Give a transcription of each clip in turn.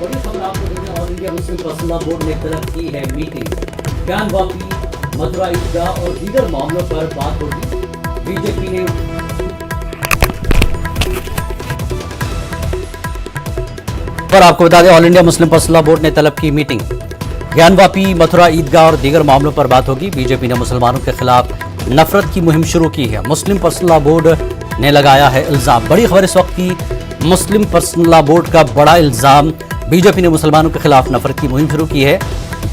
बड़ी खबर आपको देते हैं। All India Muslim personal law board ने तलब की है मीटिंग। ज्ञानवापी, मथुरा ईदगाह और दीगर मामलों पर बात होगी। बीजेपी ने पर आपको बता दें, all India Muslim personal law board ने तलब की मीटिंग। ज्ञानवापी, मथुरा ईदगाह और दीगर मामलों पर बात होगी। बीजेपी ने मुसलमानों के खिलाफ नफरत की मुहिम शुरू की है। मुस्लिम पर्सनल लॉ बोर्ड ने लगाया है इल्जाम। बड़ी खबर इस वक्त की, मुस्लिम पर्सनल लॉ बोर्ड का बड़ा इल्जाम। बीजेपी ने मुसलमानों के खिलाफ नफरत की मुहिम शुरू की है।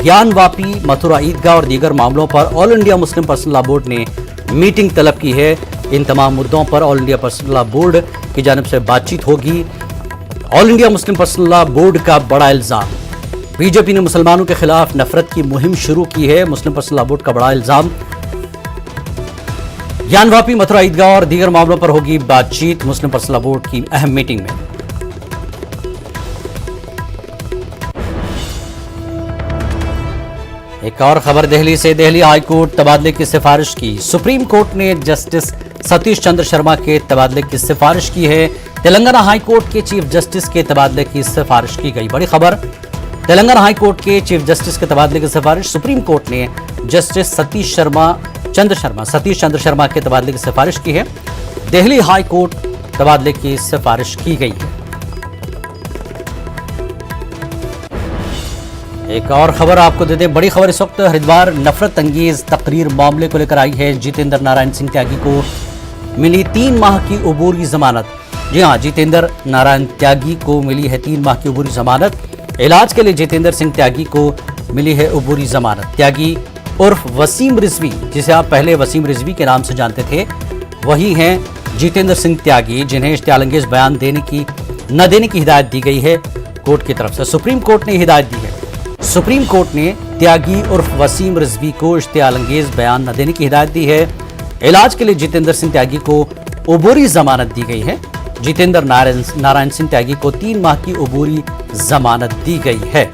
ज्ञानवापी, मथुरा ईदगाह और दीगर मामलों पर all India Muslim personal law board ने मीटिंग तलब की है। इन तमाम मुद्दों पर all India personal law board की जानिब से बातचीत होगी। All India Muslim personal law board का बड़ा इल्जाम। बीजेपी ने मुसलमानों के खिलाफ नफरत की मुहिम शुरू की है। मुस्लिम पर्सनल लॉ बोर्ड का बड़ा इल्जाम। ज्ञानवापी, मथुरा ईदगाह और दीगर मामलों पर होगी बातचीत मुस्लिम पर्सनल लॉ बोर्ड की अहम मीटिंग में। एक और खबर दिल्ली से। दिल्ली हाई कोर्ट तबादले की सिफारिश की। सुप्रीम कोर्ट ने जस्टिस सतीश चंद्र शर्मा के तबादले की सिफारिश की है। तेलंगाना हाई कोर्ट के चीफ जस्टिस के तबादले की सिफारिश की गई। बड़ी खबर, तेलंगाना हाई कोर्ट के चीफ जस्टिस के तबादले की सिफारिश सुप्रीम कोर्ट ने जस्टिस सतीश चंद्र शर्मा के तबादले की सिफारिश की है। दिल्ली हाई कोर्ट तबादले की सिफारिश की गई है। एक और खबर आपको दे दें। बड़ी खबर इस वक्त हरिद्वार नफरत अंगेज तकरीर मामले को लेकर आई है। जितेंद्र नारायण सिंह त्यागी को मिली 3 माह की अबूरी जमानत। जी हां, जितेंद्र नारायण त्यागी को मिली है 3 माह की अबूरी जमानत। इलाज के लिए जितेंद्र सिंह त्यागी को मिली है अबूरी जमानत। त्यागी उर्फ वसीम रिजवी, जिसे आप पहले वसीम रिजवी के नाम से जानते थे, वही हैं जितेंद्र सिंह त्यागी, जिन्हें इश्तियालंगेज बयान न देने की हिदायत दी गई है कोर्ट की तरफ से। सुप्रीम कोर्ट ने हिदायत दी है। सुप्रीम कोर्ट ने त्यागी उर्फ वसीम रिजवी को इश्तियालंगेज बयान न देने की हिदायत दी है। इलाज के लिए जितेंद्र सिंह त्यागी को अबूरी जमानत दी गई है। जितेंद्र नारायण सिंह त्यागी को 3 माह की अबूरी जमानत दी गई है।